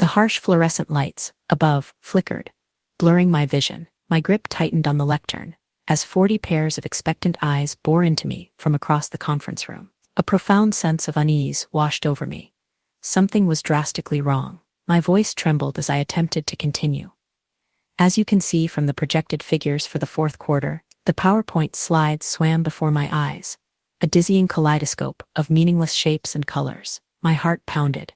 The harsh fluorescent lights, above, flickered, blurring my vision. My grip tightened on the lectern, as 40 pairs of expectant eyes bore into me from across the conference room. A profound sense of unease washed over me. Something was drastically wrong. My voice trembled as I attempted to continue. As you can see from the projected figures for the fourth quarter, the PowerPoint slides swam before my eyes, a dizzying kaleidoscope of meaningless shapes and colors. My heart pounded.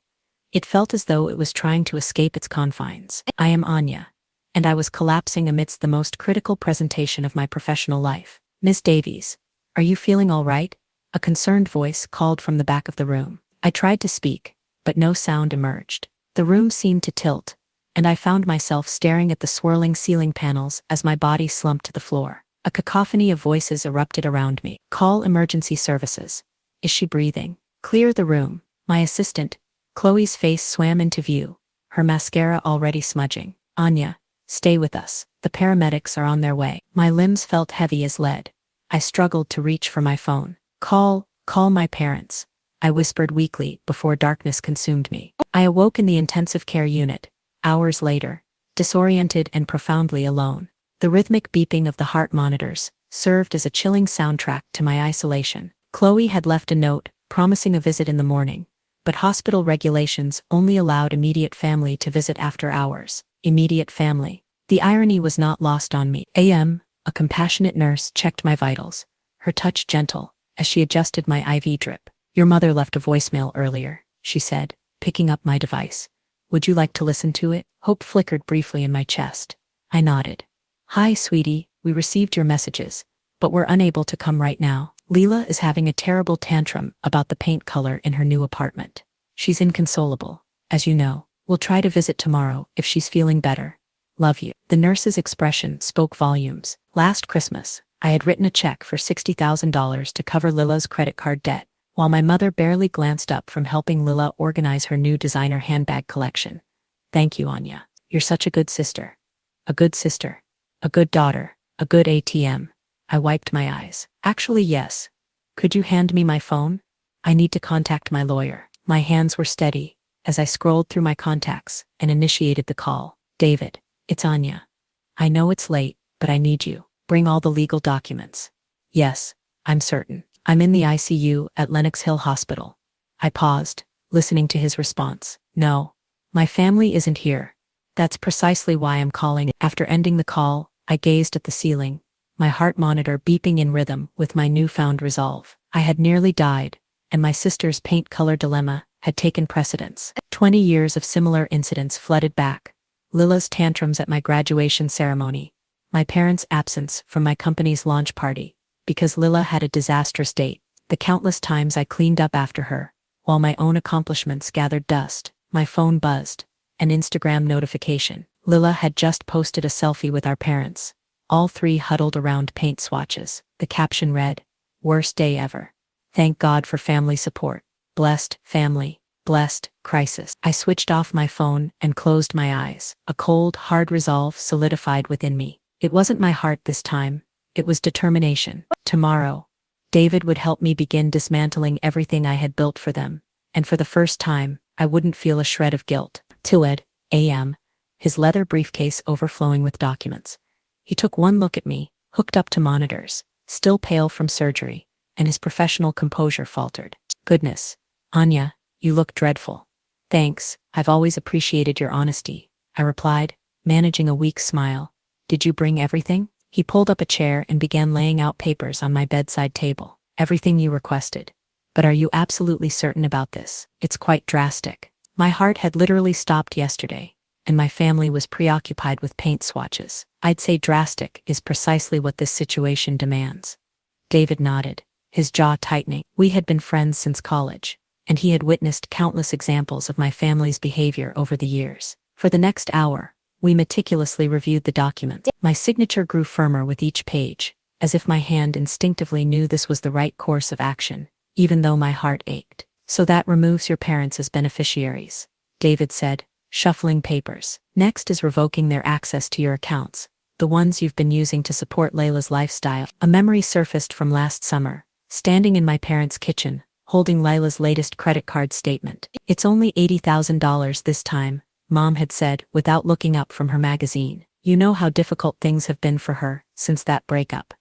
It felt as though it was trying to escape its confines. I am Anya, and I was collapsing amidst the most critical presentation of my professional life. Miss Davies, are you feeling all right? A concerned voice called from the back of the room. I tried to speak, but no sound emerged. The room seemed to tilt, and I found myself staring at the swirling ceiling panels as my body slumped to the floor. A cacophony of voices erupted around me. Call emergency services. Is she breathing? Clear the room. My assistant, Chloe's face swam into view, her mascara already smudging. Anya, stay with us. The paramedics are on their way. My limbs felt heavy as lead. I struggled to reach for my phone. Call my parents, I whispered weakly before darkness consumed me. I awoke in the intensive care unit, hours later, disoriented and profoundly alone. The rhythmic beeping of the heart monitors served as a chilling soundtrack to my isolation. Chloe had left a note, promising a visit in the morning, but hospital regulations only allowed immediate family to visit after hours. Immediate family. The irony was not lost on me. A.M., a compassionate nurse checked my vitals, her touch gentle, as she adjusted my IV drip. Your mother left a voicemail earlier, she said, picking up my device. Would you like to listen to it? Hope flickered briefly in my chest. I nodded. Hi, sweetie, we received your messages, but we're unable to come right now. Leela is having a terrible tantrum about the paint color in her new apartment. She's inconsolable, as you know. We'll try to visit tomorrow if she's feeling better. Love you. The nurse's expression spoke volumes. Last Christmas, I had written a check for $60,000 to cover Lila's credit card debt, while my mother barely glanced up from helping Lila organize her new designer handbag collection. Thank you, Anya. You're such a good sister. A good sister. A good daughter. A good ATM. I wiped my eyes. Actually, yes. Could you hand me my phone? I need to contact my lawyer. My hands were steady as I scrolled through my contacts and initiated the call. David, it's Anya. I know it's late, but I need you. Bring all the legal documents. Yes, I'm certain. I'm in the ICU at Lenox Hill Hospital. I paused, listening to his response. No, my family isn't here. That's precisely why I'm calling. After ending the call, I gazed at the ceiling, my heart monitor beeping in rhythm with my newfound resolve. I had nearly died, and my sister's paint color dilemma had taken precedence. 20 years of similar incidents flooded back. Lila's tantrums at my graduation ceremony, my parents' absence from my company's launch party because Lila had a disastrous date, the countless times I cleaned up after her, while my own accomplishments gathered dust. My phone buzzed. An Instagram notification. Lila had just posted a selfie with our parents, all three huddled around paint swatches. The caption read, "Worst day ever. Thank God for family support. Blessed family. Blessed crisis." I switched off my phone and closed my eyes. A cold, hard resolve solidified within me. It wasn't my heart this time. It was determination. Tomorrow, David would help me begin dismantling everything I had built for them, and for the first time, I wouldn't feel a shred of guilt. Tiled, A.M., his leather briefcase overflowing with documents. He took one look at me, hooked up to monitors, still pale from surgery, and his professional composure faltered. Goodness, Anya, you look dreadful. Thanks, I've always appreciated your honesty, I replied, managing a weak smile. Did you bring everything? He pulled up a chair and began laying out papers on my bedside table. Everything you requested. But are you absolutely certain about this? It's quite drastic. My heart had literally stopped yesterday, and my family was preoccupied with paint swatches. I'd say drastic is precisely what this situation demands. David nodded, his jaw tightening. We had been friends since college, and he had witnessed countless examples of my family's behavior over the years. For the next hour, we meticulously reviewed the documents. My signature grew firmer with each page, as if my hand instinctively knew this was the right course of action, even though my heart ached. So that removes your parents as beneficiaries, David said, shuffling papers. Next is revoking their access to your accounts, the ones you've been using to support Layla's lifestyle. A memory surfaced from last summer, standing in my parents' kitchen, holding Layla's latest credit card statement. It's only $80,000 this time, Mom had said without looking up from her magazine. You know how difficult things have been for her since that breakup.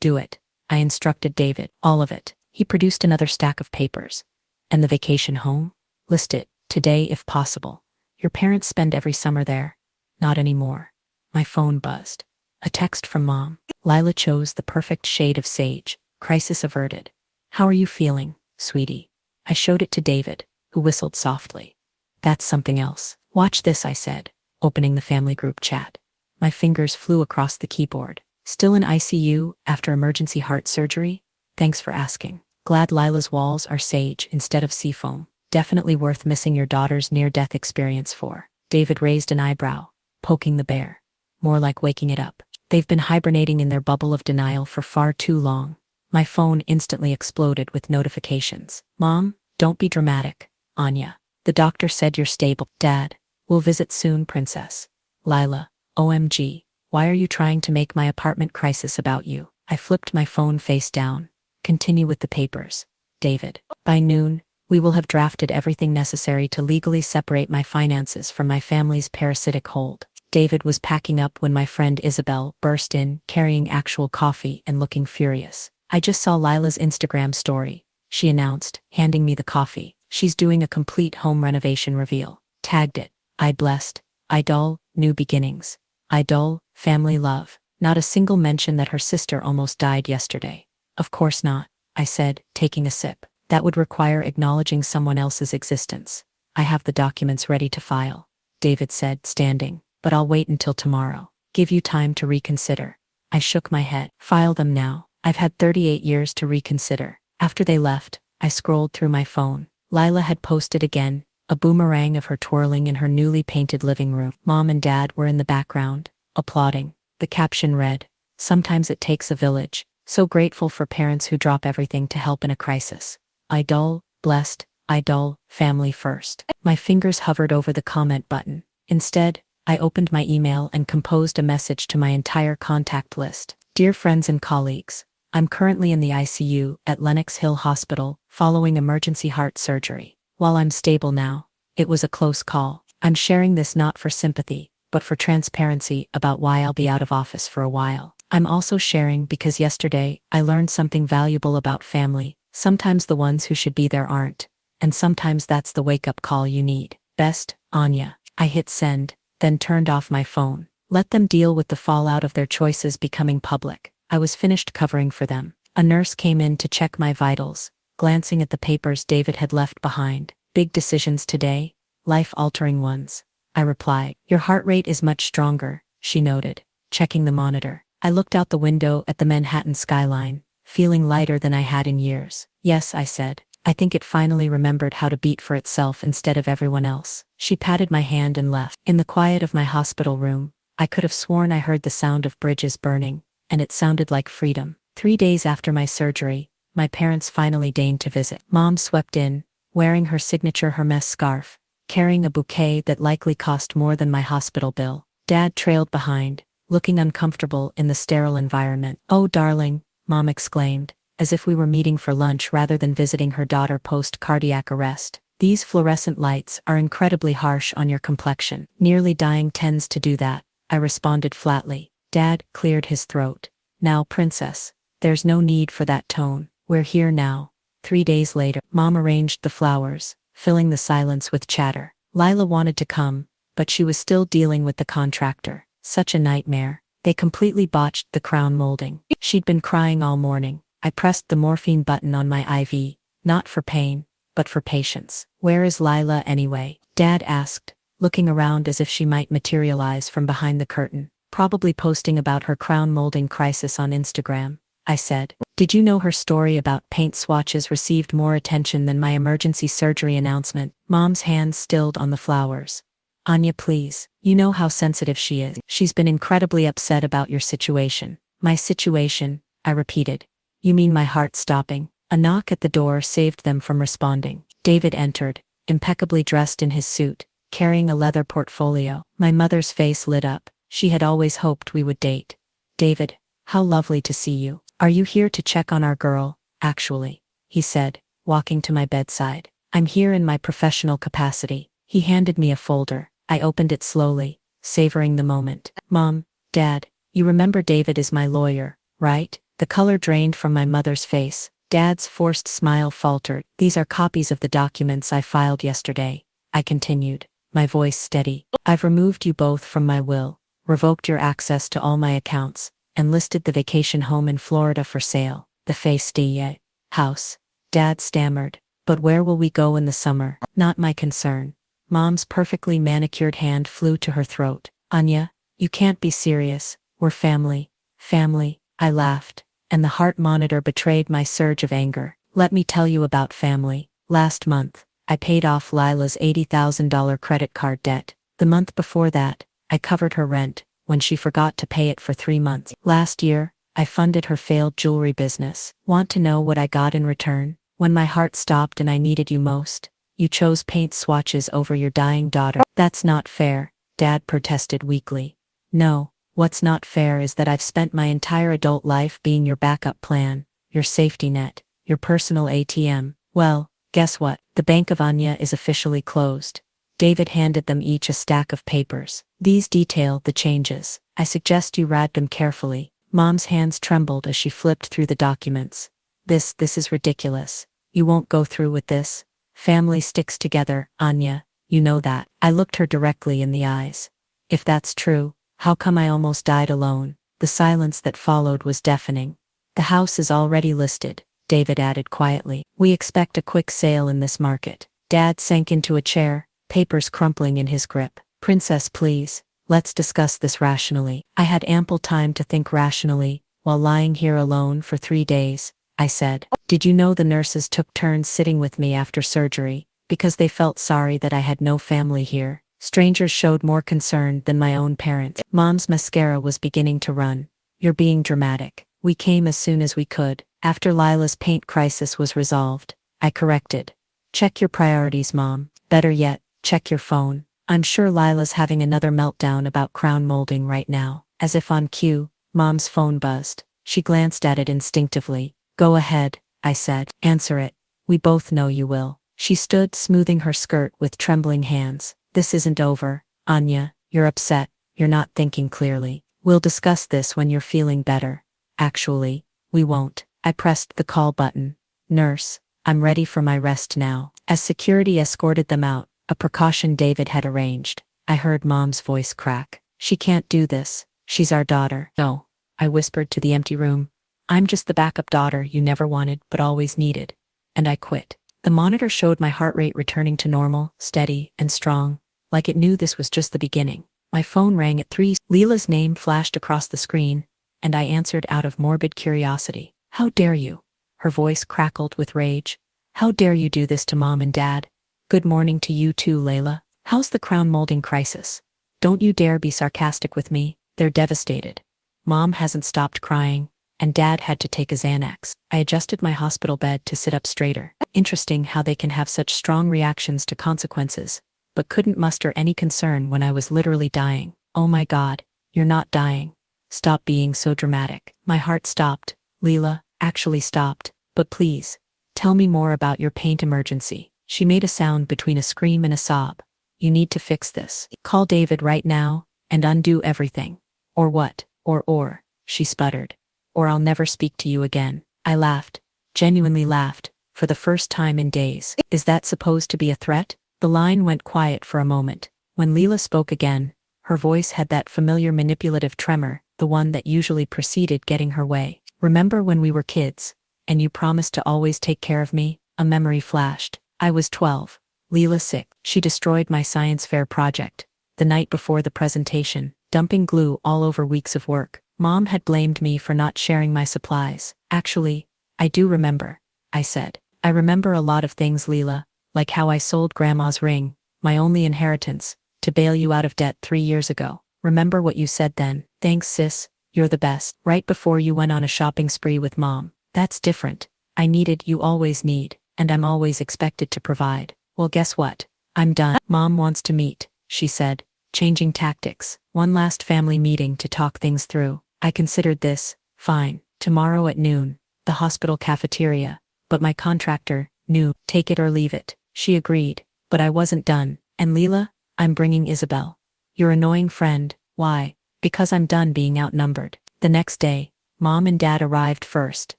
Do it, I instructed David. All of it. He produced another stack of papers. And the vacation home? List it, today if possible. Your parents spend every summer there. Not anymore. My phone buzzed. A text from Mom. Lila chose the perfect shade of sage. Crisis averted. How are you feeling, sweetie? I showed it to David, who whistled softly. That's something else. Watch this, I said, opening the family group chat. My fingers flew across the keyboard. Still in ICU after emergency heart surgery? Thanks for asking. Glad Lila's walls are sage instead of seafoam. Definitely worth missing your daughter's near-death experience for. David raised an eyebrow, poking the bear. More like waking it up. They've been hibernating in their bubble of denial for far too long. My phone instantly exploded with notifications. Mom, don't be dramatic. Anya. The doctor said you're stable. Dad. We'll visit soon, princess. Lila. OMG. Why are you trying to make my apartment crisis about you? I flipped my phone face down. Continue with the papers. David. By noon, we will have drafted everything necessary to legally separate my finances from my family's parasitic hold. David was packing up when my friend Isabel burst in, carrying actual coffee and looking furious. I just saw Lila's Instagram story, she announced, handing me the coffee. She's doing a complete home renovation reveal. Tagged it. I blessed. Idol, new beginnings. Idol, family love. Not a single mention that her sister almost died yesterday. Of course not, I said, taking a sip. That would require acknowledging someone else's existence. I have the documents ready to file, David said, standing. But I'll wait until tomorrow. Give you time to reconsider. I shook my head. File them now. I've had 38 years to reconsider. After they left, I scrolled through my phone. Lila had posted again, a boomerang of her twirling in her newly painted living room. Mom and Dad were in the background, applauding. The caption read, "Sometimes it takes a village. So grateful for parents who drop everything to help in a crisis. Idol, blessed, Idol, family first." My fingers hovered over the comment button. Instead, I opened my email and composed a message to my entire contact list. Dear friends and colleagues, I'm currently in the ICU at Lenox Hill Hospital following emergency heart surgery. While I'm stable now, it was a close call. I'm sharing this not for sympathy, but for transparency about why I'll be out of office for a while. I'm also sharing because yesterday I learned something valuable about family. Sometimes the ones who should be there aren't, and sometimes that's the wake-up call you need. Best, Anya. I hit send, then turned off my phone. Let them deal with the fallout of their choices becoming public. I was finished covering for them. A nurse came in to check my vitals, glancing at the papers David had left behind. Big decisions today, life-altering ones. I replied. Your heart rate is much stronger, she noted, checking the monitor. I looked out the window at the Manhattan skyline, feeling lighter than I had in years. Yes, I said. I think it finally remembered how to beat for itself instead of everyone else. She patted my hand and left. In the quiet of my hospital room, I could have sworn I heard the sound of bridges burning, and it sounded like freedom. 3 days after my surgery, my parents finally deigned to visit. Mom swept in, wearing her signature Hermes scarf, carrying a bouquet that likely cost more than my hospital bill. Dad trailed behind, looking uncomfortable in the sterile environment. Oh, darling, Mom exclaimed, as if we were meeting for lunch rather than visiting her daughter post-cardiac arrest. These fluorescent lights are incredibly harsh on your complexion. Nearly dying tends to do that, I responded flatly. Dad cleared his throat. Now, princess, there's no need for that tone. We're here now. 3 days later, Mom arranged the flowers, filling the silence with chatter. Lila wanted to come, but she was still dealing with the contractor. Such a nightmare. They completely botched the crown molding. She'd been crying all morning. I pressed the morphine button on my IV, not for pain, but for patience. Where is Lila anyway? Dad asked, looking around as if she might materialize from behind the curtain. Probably posting about her crown molding crisis on Instagram, I said. Did you know her story about paint swatches received more attention than my emergency surgery announcement? Mom's hands stilled on the flowers. Anya, please. You know how sensitive she is. She's been incredibly upset about your situation. My situation, I repeated. You mean my heart stopping? A knock at the door saved them from responding. David entered, impeccably dressed in his suit, carrying a leather portfolio. My mother's face lit up. She had always hoped we would date. David, how lovely to see you. Are you here to check on our girl? Actually, he said, walking to my bedside. I'm here in my professional capacity. He handed me a folder. I opened it slowly, savoring the moment. Mom, Dad, you remember David is my lawyer, right? The color drained from my mother's face. Dad's forced smile faltered. These are copies of the documents I filed yesterday, I continued, my voice steady. I've removed you both from my will, revoked your access to all my accounts, and listed the vacation home in Florida for sale, the Feste house. Dad stammered. But where will we go in the summer? Not my concern. Mom's perfectly manicured hand flew to her throat. Anya, you can't be serious. We're family. Family. I laughed, and the heart monitor betrayed my surge of anger. Let me tell you about family. Last month, I paid off Lila's $80,000 credit card debt. The month before that, I covered her rent when she forgot to pay it for 3 months. Last year, I funded her failed jewelry business. Want to know what I got in return? When my heart stopped and I needed you most, you chose paint swatches over your dying daughter. That's not fair, Dad protested weakly. No, what's not fair is that I've spent my entire adult life being your backup plan, your safety net, your personal ATM. Well, guess what? The Bank of Anya is officially closed. David handed them each a stack of papers. These detail the changes. I suggest you read them carefully. Mom's hands trembled as she flipped through the documents. This is ridiculous. You won't go through with this. Family sticks together, Anya, you know that. I looked her directly in the eyes. If that's true, how come I almost died alone? The silence that followed was deafening. The house is already listed, David added quietly. We expect a quick sale in this market. Dad sank into a chair, papers crumpling in his grip. Princess, please, let's discuss this rationally. I had ample time to think rationally, while lying here alone for 3 days. I said, did you know the nurses took turns sitting with me after surgery, because they felt sorry that I had no family here? Strangers showed more concern than my own parents. Mom's mascara was beginning to run. You're being dramatic. We came as soon as we could, after Lila's paint crisis was resolved. I corrected. Check your priorities, Mom. Better yet, check your phone. I'm sure Lila's having another meltdown about crown molding right now. As if on cue, Mom's phone buzzed. She glanced at it instinctively. Go ahead, I said. Answer it. We both know you will. She stood smoothing her skirt with trembling hands. This isn't over, Anya. You're upset. You're not thinking clearly. We'll discuss this when you're feeling better. Actually, we won't. I pressed the call button. Nurse, I'm ready for my rest now. As security escorted them out, a precaution David had arranged, I heard Mom's voice crack. She can't do this. She's our daughter. No, I whispered to the empty room. I'm just the backup daughter you never wanted but always needed. And I quit. The monitor showed my heart rate returning to normal, steady, and strong, like it knew this was just the beginning. My phone rang at 3. Leela's name flashed across the screen, and I answered out of morbid curiosity. How dare you? Her voice crackled with rage. How dare you do this to Mom and Dad? Good morning to you too, Layla. How's the crown molding crisis? Don't you dare be sarcastic with me. They're devastated. Mom hasn't stopped crying, and Dad had to take a Xanax. I adjusted my hospital bed to sit up straighter. Interesting how they can have such strong reactions to consequences, but couldn't muster any concern when I was literally dying. Oh my God, you're not dying. Stop being so dramatic. My heart stopped. Leela, actually stopped. But please, tell me more about your paint emergency. She made a sound between a scream and a sob. You need to fix this. Call David right now, and undo everything. Or what? Or, she sputtered. Or I'll never speak to you again. I laughed, genuinely laughed, for the first time in days. Is that supposed to be a threat? The line went quiet for a moment. When Leela spoke again, her voice had that familiar manipulative tremor, the one that usually preceded getting her way. Remember when we were kids, and you promised to always take care of me? A memory flashed. I was 12. Leela sick. She destroyed my science fair project. The night before the presentation, dumping glue all over weeks of work. Mom had blamed me for not sharing my supplies. Actually, I do remember, I said. I remember a lot of things, Leela, like how I sold Grandma's ring, my only inheritance, to bail you out of debt 3 years ago. Remember what you said then? Thanks, sis, you're the best. Right before you went on a shopping spree with Mom. That's different. I needed, you always need, and I'm always expected to provide. Well, guess what? I'm done. Mom wants to meet, she said, changing tactics. One last family meeting to talk things through. I considered this. Fine. Tomorrow at noon. The hospital cafeteria. But my contractor knew. Take it or leave it. She agreed. But I wasn't done. And Leela, I'm bringing Isabel. Your annoying friend. Why? Because I'm done being outnumbered. The next day, Mom and Dad arrived first,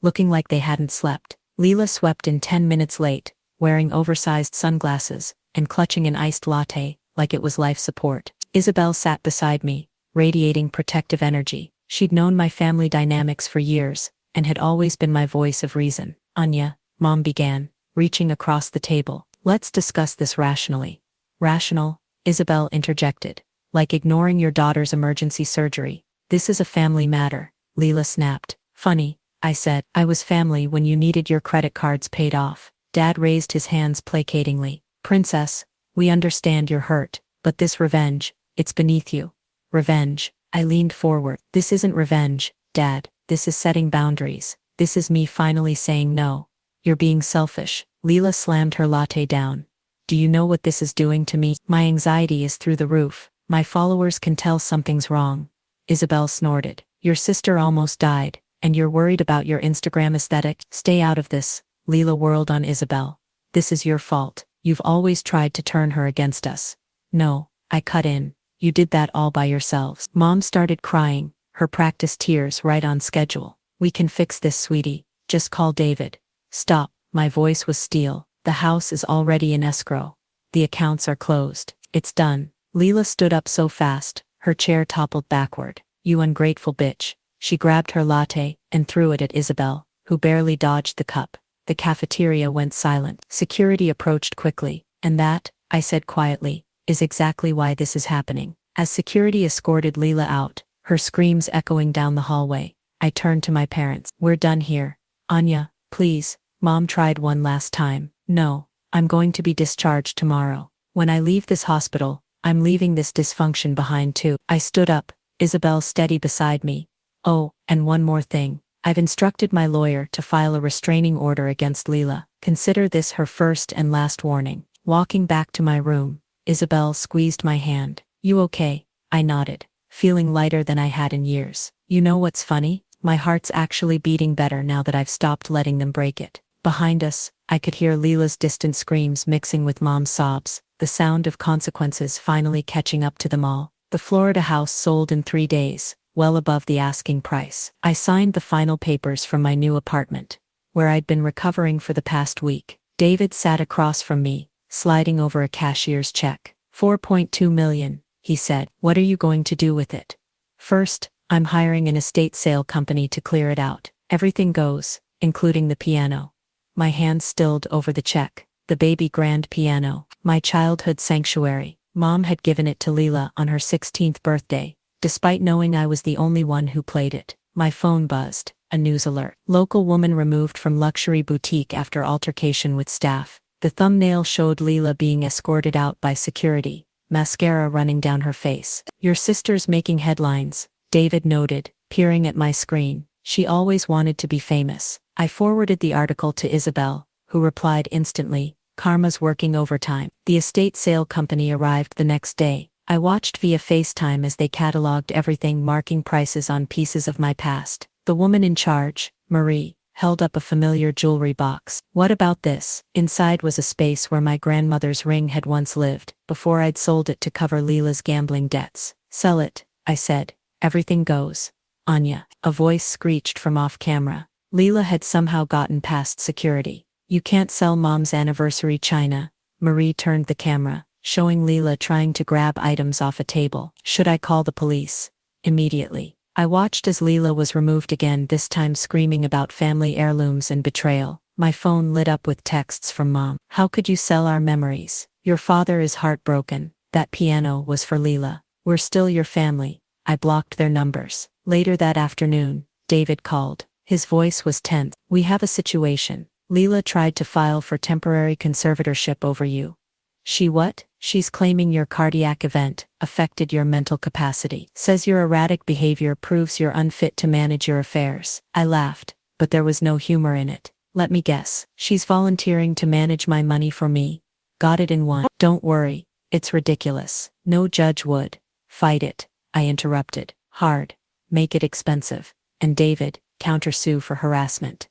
looking like they hadn't slept. Leela swept in 10 minutes late, wearing oversized sunglasses, and clutching an iced latte, like it was life support. Isabel sat beside me, radiating protective energy. She'd known my family dynamics for years, and had always been my voice of reason. Anya, Mom began, reaching across the table. Let's discuss this rationally. Rational? Isabel interjected. Like ignoring your daughter's emergency surgery. This is a family matter, Leela snapped. Funny, I said. I was family when you needed your credit cards paid off. Dad raised his hands placatingly. Princess, we understand you're hurt, but this revenge, it's beneath you. Revenge. I leaned forward. This isn't revenge, Dad. This is setting boundaries. This is me finally saying no. You're being selfish. Leela slammed her latte down. Do you know what this is doing to me? My anxiety is through the roof. My followers can tell something's wrong. Isabel snorted. Your sister almost died, and you're worried about your Instagram aesthetic? Stay out of this. Leela whirled on Isabel. This is your fault. You've always tried to turn her against us. No, I cut in. You did that all by yourselves. Mom started crying, her practice tears right on schedule. We can fix this, sweetie. Just call David. Stop. My voice was steel. The house is already in escrow. The accounts are closed. It's done. Leela stood up so fast, her chair toppled backward. You ungrateful bitch. She grabbed her latte and threw it at Isabel, who barely dodged the cup. The cafeteria went silent. Security approached quickly. And that, I said quietly, is exactly why this is happening. As security escorted Leela out, her screams echoing down the hallway, I turned to my parents. We're done here. Anya, please. Mom tried one last time. No, I'm going to be discharged tomorrow. When I leave this hospital, I'm leaving this dysfunction behind too. I stood up, Isabel steady beside me. Oh, and one more thing. I've instructed my lawyer to file a restraining order against Leela. Consider this her first and last warning. Walking back to my room, Isabel squeezed my hand. You okay? I nodded, feeling lighter than I had in years. You know what's funny? My heart's actually beating better now that I've stopped letting them break it. Behind us, I could hear Leela's distant screams mixing with Mom's sobs, the sound of consequences finally catching up to them all. The Florida house sold in 3 days, well above the asking price. I signed the final papers from my new apartment, where I'd been recovering for the past week. David sat across from me, sliding over a cashier's check. 4.2 million, he said. What are you going to do with it? First, I'm hiring an estate sale company to clear it out. Everything goes, including the piano. My hands stilled over the check. The baby grand piano, my childhood sanctuary. Mom had given it to Leela on her 16th birthday, despite knowing I was the only one who played it. My phone buzzed, a news alert. Local woman removed from luxury boutique after altercation with staff. The thumbnail showed Leela being escorted out by security, mascara running down her face. Your sister's making headlines, David noted, peering at my screen. She always wanted to be famous. I forwarded the article to Isabel, who replied instantly, Karma's working overtime. The estate sale company arrived the next day. I watched via FaceTime as they cataloged everything, marking prices on pieces of my past. The woman in charge, Marie, held up a familiar jewelry box. What about this? Inside was a space where my grandmother's ring had once lived, before I'd sold it to cover Leela's gambling debts. Sell it, I said. Everything goes. Anya, a voice screeched from off camera. Leela had somehow gotten past security. You can't sell Mom's anniversary china. Marie turned the camera, showing Leela trying to grab items off a table. Should I call the police? Immediately. I watched as Leela was removed again, this time screaming about family heirlooms and betrayal. My phone lit up with texts from Mom. How could you sell our memories? Your father is heartbroken. That piano was for Leela. We're still your family. I blocked their numbers. Later that afternoon, David called. His voice was tense. We have a situation. Leela tried to file for temporary conservatorship over you. She what? She's claiming your cardiac event affected your mental capacity. Says your erratic behavior proves you're unfit to manage your affairs. I laughed, but there was no humor in it. Let me guess. She's volunteering to manage my money for me. Got it in one. Don't worry. It's ridiculous. No judge would fight it. I interrupted. Hard. Make it expensive. And David, countersue for harassment.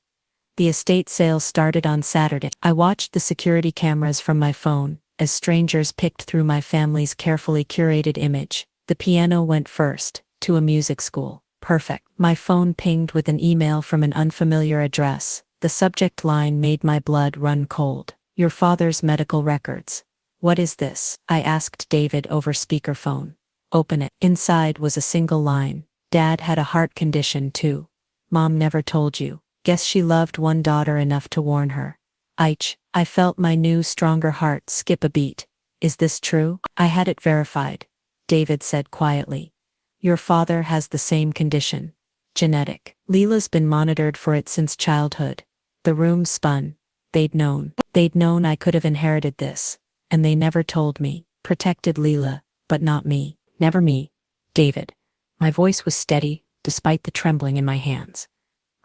The estate sale started on Saturday. I watched the security cameras from my phone, as strangers picked through my family's carefully curated image. The piano went first, to a music school. Perfect. My phone pinged with an email from an unfamiliar address. The subject line made my blood run cold. Your father's medical records. What is this? I asked David over speakerphone. Open it. Inside was a single line. Dad had a heart condition too. Mom never told you. Guess she loved one daughter enough to warn her. Eich. I felt my new, stronger heart skip a beat. Is this true? I had it verified. David said quietly. Your father has the same condition. Genetic. Leela's been monitored for it since childhood. The room spun. They'd known. They'd known I could have inherited this. And they never told me. Protected Leela, but not me. Never me. David. My voice was steady, despite the trembling in my hands.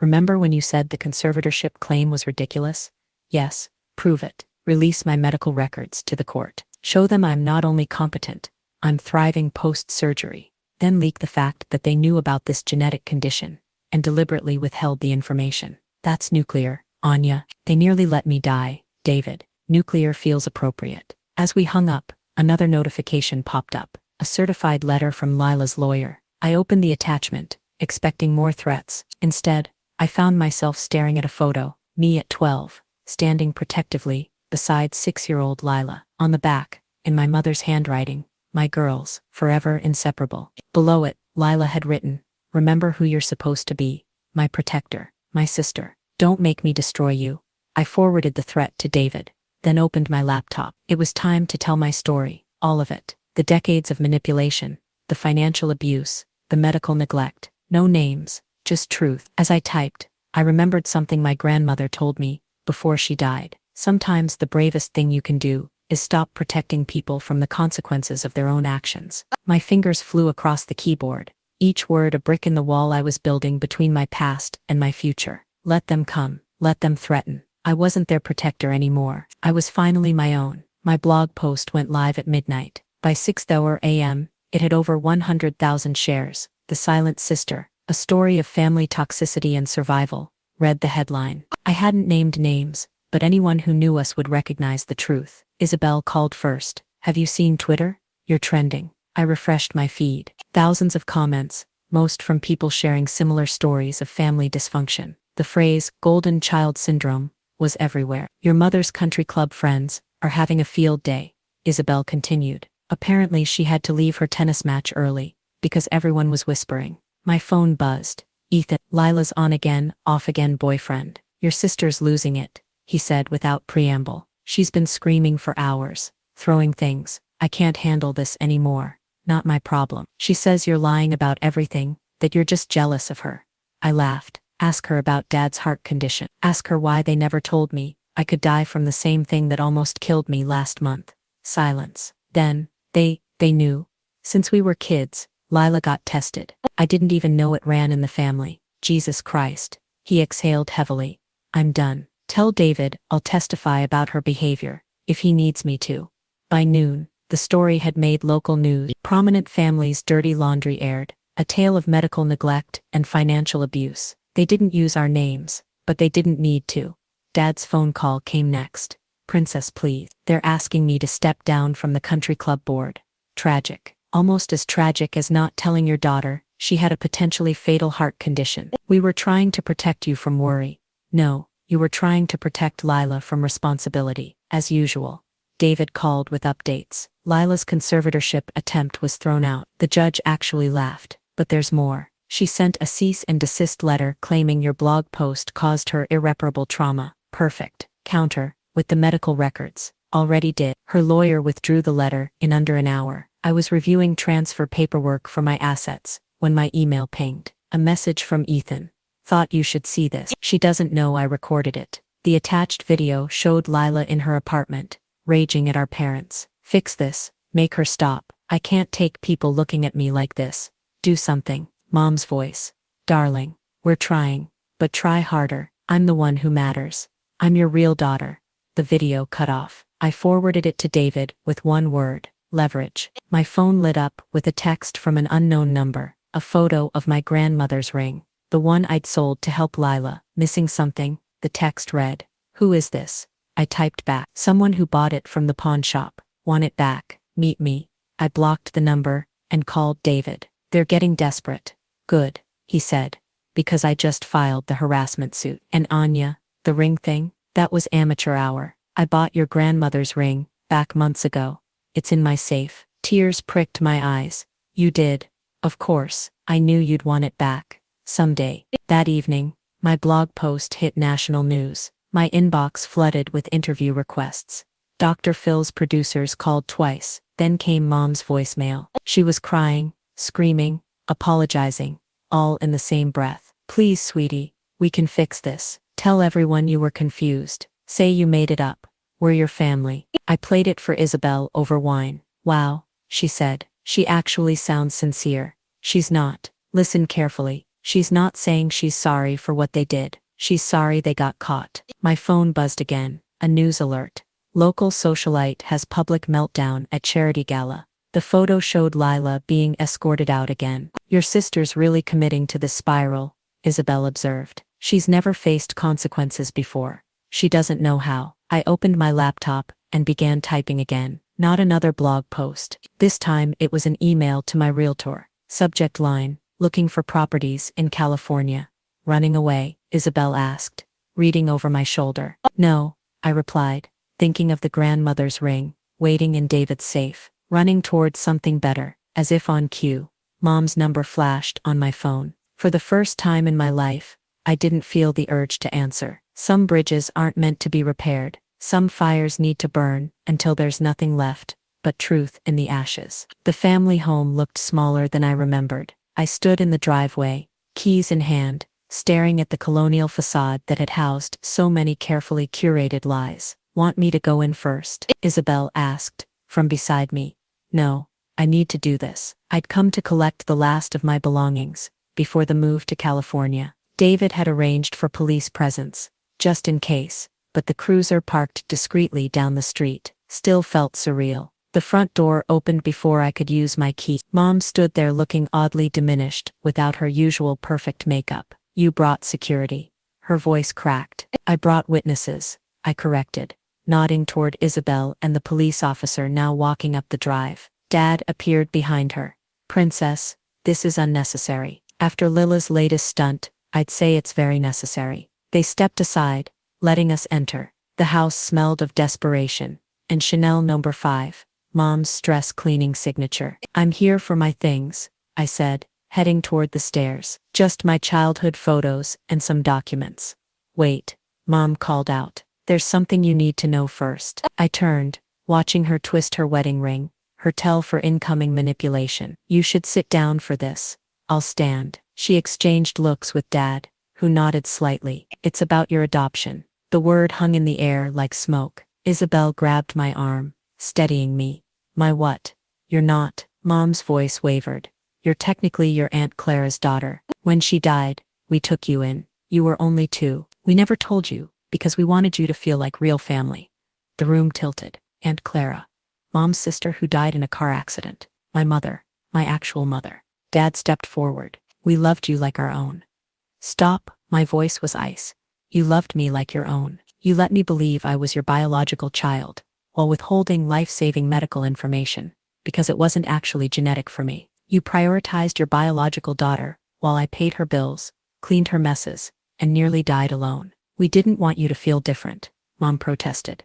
Remember when you said the conservatorship claim was ridiculous? Yes. Prove it. Release my medical records to the court. Show them I'm not only competent, I'm thriving post-surgery. Then leak the fact that they knew about this genetic condition and deliberately withheld the information. That's nuclear, Anya. They nearly let me die, David. Nuclear feels appropriate. As we hung up, another notification popped up. A certified letter from Lila's lawyer. I opened the attachment, expecting more threats. Instead, I found myself staring at a photo, me at 12, standing protectively beside 6-year-old Lila. On the back, in my mother's handwriting, my girls, forever inseparable. Below it, Lila had written, remember who you're supposed to be, my protector, my sister. Don't make me destroy you. I forwarded the threat to David, then opened my laptop. It was time to tell my story, all of it. The decades of manipulation, the financial abuse, the medical neglect. No names, just truth. As I typed, I remembered something my grandmother told me before she died. Sometimes the bravest thing you can do is stop protecting people from the consequences of their own actions. My fingers flew across the keyboard, each word a brick in the wall I was building between my past and my future. Let them come, let them threaten. I wasn't their protector anymore. I was finally my own. My blog post went live at midnight. By 6:00 a.m., it had over 100,000 shares. The Silent Sister, a story of family toxicity and survival, read the headline. I hadn't named names, but anyone who knew us would recognize the truth. Isabel called first. Have you seen Twitter? You're trending. I refreshed my feed. Thousands of comments, most from people sharing similar stories of family dysfunction. The phrase, golden child syndrome, was everywhere. Your mother's country club friends are having a field day, Isabel continued. Apparently she had to leave her tennis match early, because everyone was whispering. My phone buzzed. Ethan, Lila's on again, off again boyfriend. Your sister's losing it, he said without preamble. She's been screaming for hours, throwing things. I can't handle this anymore. Not my problem. She says you're lying about everything, that you're just jealous of her. I laughed. Ask her about Dad's heart condition. Ask her why they never told me I could die from the same thing that almost killed me last month. Silence. Then, they knew. Since we were kids, Lila got tested. I didn't even know it ran in the family. Jesus Christ. He exhaled heavily. I'm done. Tell David I'll testify about her behavior, if he needs me to. By noon, the story had made local news. Prominent families' dirty laundry aired, a tale of medical neglect and financial abuse. They didn't use our names, but they didn't need to. Dad's phone call came next. Princess, please. They're asking me to step down from the country club board. Tragic. Almost as tragic as not telling your daughter she had a potentially fatal heart condition. We were trying to protect you from worry. No, you were trying to protect Lila from responsibility. As usual, David called with updates. Lila's conservatorship attempt was thrown out. The judge actually laughed. But there's more. She sent a cease and desist letter claiming your blog post caused her irreparable trauma. Perfect. Counter, with the medical records. Already did. Her lawyer withdrew the letter in under an hour. I was reviewing transfer paperwork for my assets when my email pinged. A message from Ethan. Thought you should see this. She doesn't know I recorded it. The attached video showed Lila in her apartment, raging at our parents. Fix this. Make her stop. I can't take people looking at me like this. Do something. Mom's voice. Darling, we're trying, but try harder. I'm the one who matters. I'm your real daughter. The video cut off. I forwarded it to David with one word. Leverage. My phone lit up with a text from an unknown number. A photo of my grandmother's ring. The one I'd sold to help Lila. Missing something. The text read. Who is this? I typed back. Someone who bought it from the pawn shop. Want it back. Meet me. I blocked the number and called David. They're getting desperate. Good, he said, because I just filed the harassment suit. And Anya, the ring thing? That was amateur hour. I bought your grandmother's ring back months ago. It's in my safe. Tears pricked my eyes. You did. Of course, I knew you'd want it back. Someday. That evening, my blog post hit national news. My inbox flooded with interview requests. Dr. Phil's producers called twice. Then came Mom's voicemail. She was crying, screaming, apologizing, all in the same breath. Please, sweetie, we can fix this. Tell everyone you were confused. Say you made it up. We're your family. I played it for Isabel over wine. Wow, she said. She actually sounds sincere. She's not. Listen carefully. She's not saying she's sorry for what they did. She's sorry they got caught. My phone buzzed again. A news alert. Local socialite has public meltdown at charity gala. The photo showed Lila being escorted out again. Your sister's really committing to this spiral, Isabel observed. She's never faced consequences before. She doesn't know how. I opened my laptop and began typing again. Not another blog post. This time it was an email to my realtor. Subject line, looking for properties in California. Running away, Isabel asked, reading over my shoulder. No, I replied, thinking of the grandmother's ring, waiting in David's safe, running towards something better, as if on cue. Mom's number flashed on my phone. For the first time in my life, I didn't feel the urge to answer. Some bridges aren't meant to be repaired. Some fires need to burn until there's nothing left but truth in the ashes. The family home looked smaller than I remembered. I stood in the driveway, keys in hand, staring at the colonial facade that had housed so many carefully curated lies. Want me to go in first? Isabel asked, from beside me. No, I need to do this. I'd come to collect the last of my belongings before the move to California. David had arranged for police presence, just in case, but the cruiser parked discreetly down the street still felt surreal. The front door opened before I could use my key. Mom stood there looking oddly diminished without her usual perfect makeup. You brought security. Her voice cracked. I brought witnesses, I corrected, nodding toward Isabel and the police officer now walking up the drive. Dad appeared behind her. Princess, this is unnecessary. After Lila's latest stunt, I'd say it's very necessary. They stepped aside, letting us enter. The house smelled of desperation, and Chanel No. 5, Mom's stress cleaning signature. I'm here for my things, I said, heading toward the stairs. Just my childhood photos and some documents. Wait, Mom called out. There's something you need to know first. I turned, watching her twist her wedding ring, her tell for incoming manipulation. You should sit down for this. I'll stand. She exchanged looks with Dad, who nodded slightly. It's about your adoption. The word hung in the air like smoke. Isabel grabbed my arm, steadying me. My what? You're not. Mom's voice wavered. You're technically your Aunt Clara's daughter. When she died, we took you in. You were only 2. We never told you, because we wanted you to feel like real family. The room tilted. Aunt Clara. Mom's sister who died in a car accident. My mother. My actual mother. Dad stepped forward. We loved you like our own. Stop, my voice was ice. You loved me like your own. You let me believe I was your biological child, while withholding life-saving medical information, because it wasn't actually genetic for me. You prioritized your biological daughter, while I paid her bills, cleaned her messes, and nearly died alone. We didn't want you to feel different, Mom protested.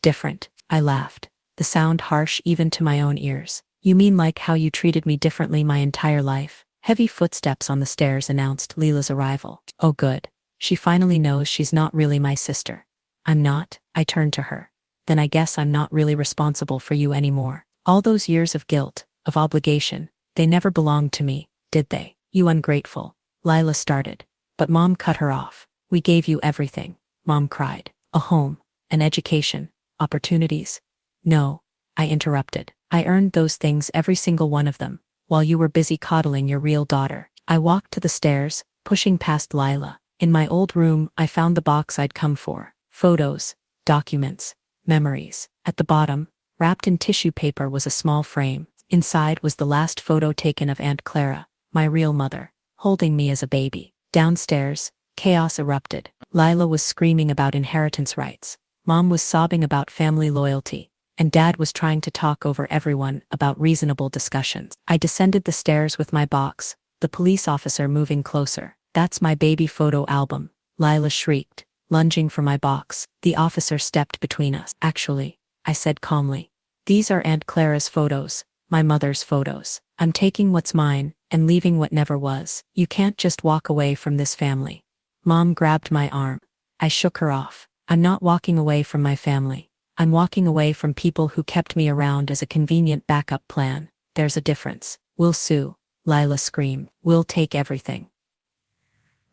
Different, I laughed, the sound harsh even to my own ears. You mean like how you treated me differently my entire life? Heavy footsteps on the stairs announced Leela's arrival. Oh good. She finally knows she's not really my sister. I'm not, I turned to her. Then I guess I'm not really responsible for you anymore. All those years of guilt, of obligation, they never belonged to me, did they? You ungrateful. Lila started, but Mom cut her off. We gave you everything, Mom cried. A home, an education, opportunities. No, I interrupted. I earned those things, every single one of them, while you were busy coddling your real daughter. I walked to the stairs, pushing past Lila. In my old room, I found the box I'd come for. Photos, documents, memories. At the bottom, wrapped in tissue paper, was a small frame. Inside was the last photo taken of Aunt Clara, my real mother, holding me as a baby. Downstairs, chaos erupted. Lila was screaming about inheritance rights. Mom was sobbing about family loyalty, and Dad was trying to talk over everyone about reasonable discussions. I descended the stairs with my box, the police officer moving closer. "That's my baby photo album," Lila shrieked, lunging for my box. The officer stepped between us. "Actually," I said calmly, "these are Aunt Clara's photos, my mother's photos. I'm taking what's mine and leaving what never was. You can't just walk away from this family." Mom grabbed my arm. I shook her off. "I'm not walking away from my family. I'm walking away from people who kept me around as a convenient backup plan. There's a difference." "We'll sue," Lila screamed. "We'll take everything."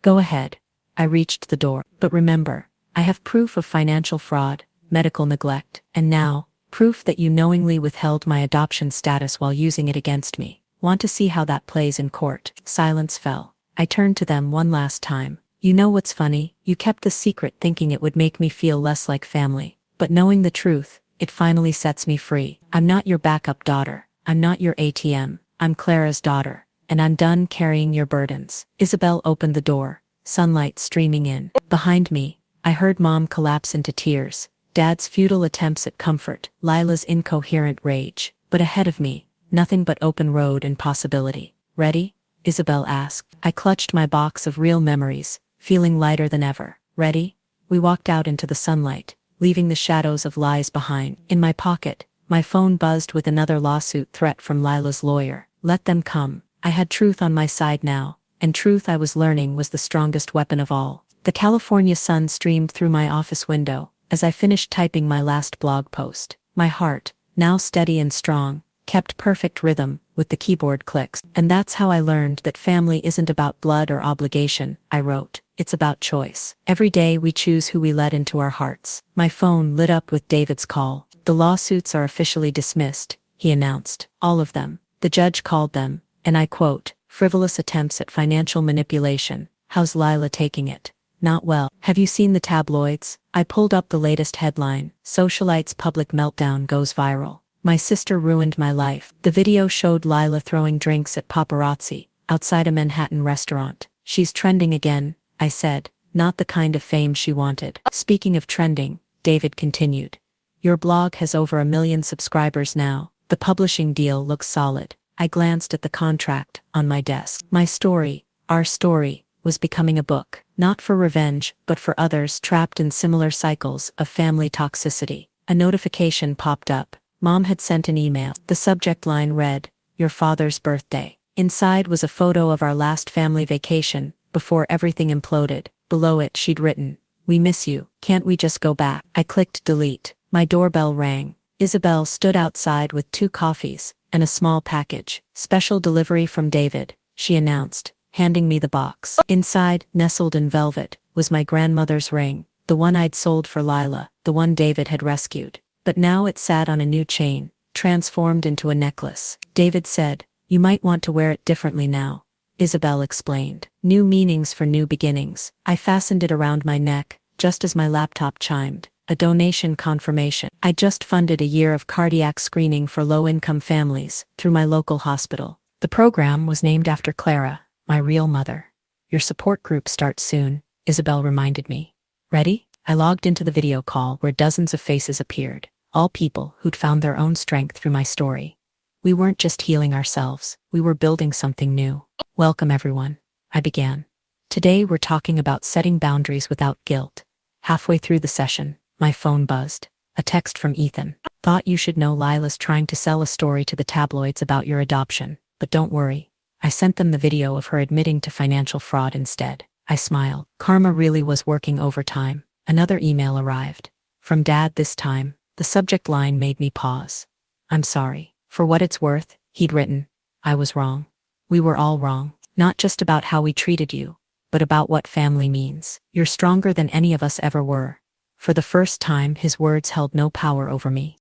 "Go ahead." I reached the door. "But remember, I have proof of financial fraud, medical neglect, and now, proof that you knowingly withheld my adoption status while using it against me. Want to see how that plays in court?" Silence fell. I turned to them one last time. "You know what's funny? You kept the secret thinking it would make me feel less like family. But knowing the truth, it finally sets me free. I'm not your backup daughter. I'm not your ATM. I'm Clara's daughter. And I'm done carrying your burdens." Isabel opened the door, sunlight streaming in. Behind me, I heard Mom collapse into tears, Dad's futile attempts at comfort, Lila's incoherent rage. But ahead of me, nothing but open road and possibility. "Ready?" Isabel asked. I clutched my box of real memories, feeling lighter than ever. "Ready?" We walked out into the sunlight, leaving the shadows of lies behind. In my pocket, my phone buzzed with another lawsuit threat from Lila's lawyer. Let them come. I had truth on my side now, and truth, I was learning, was the strongest weapon of all. The California sun streamed through my office window as I finished typing my last blog post. My heart, now steady and strong, kept perfect rhythm with the keyboard clicks. "And that's how I learned that family isn't about blood or obligation," I wrote. "It's about choice. Every day we choose who we let into our hearts." My phone lit up with David's call. "The lawsuits are officially dismissed," he announced. "All of them." The judge called them, and I quote, "frivolous attempts at financial manipulation." "How's Lila taking it?" "Not well." "Have you seen the tabloids?" I pulled up the latest headline: "Socialite's public meltdown goes viral. My sister ruined my life." The video showed Lila throwing drinks at paparazzi outside a Manhattan restaurant. "She's trending again," I said, "not the kind of fame she wanted." "Speaking of trending," David continued, "your blog has over 1 million subscribers now. The publishing deal looks solid." I glanced at the contract on my desk. My story, our story, was becoming a book, not for revenge, but for others trapped in similar cycles of family toxicity. A notification popped up. Mom had sent an email. The subject line read, "Your father's birthday." Inside was a photo of our last family vacation, before everything imploded. Below it she'd written, "We miss you. Can't we just go back?" I clicked delete. My doorbell rang. Isabel stood outside with 2 coffees and a small package. "Special delivery from David," she announced, handing me the box. Inside, nestled in velvet, was my grandmother's ring, the one I'd sold for Lila, the one David had rescued. But now it sat on a new chain, transformed into a necklace. David said, "You might want to wear it differently now," Isabel explained. "New meanings for new beginnings." I fastened it around my neck, just as my laptop chimed. A donation confirmation. I just funded a year of cardiac screening for low-income families through my local hospital. The program was named after Clara, my real mother. "Your support group starts soon," Isabel reminded me. "Ready?" I logged into the video call where dozens of faces appeared, all people who'd found their own strength through my story. We weren't just healing ourselves, we were building something new. "Welcome everyone," I began. "Today we're talking about setting boundaries without guilt." Halfway through the session, my phone buzzed. A text from Ethan. "Thought you should know Lila's trying to sell a story to the tabloids about your adoption, but don't worry." I sent them the video of her admitting to financial fraud instead. I smiled. Karma really was working overtime. Another email arrived. From Dad this time. The subject line made me pause. "I'm sorry. For what it's worth," he'd written, "I was wrong. We were all wrong. Not just about how we treated you, but about what family means. You're stronger than any of us ever were." For the first time, his words held no power over me.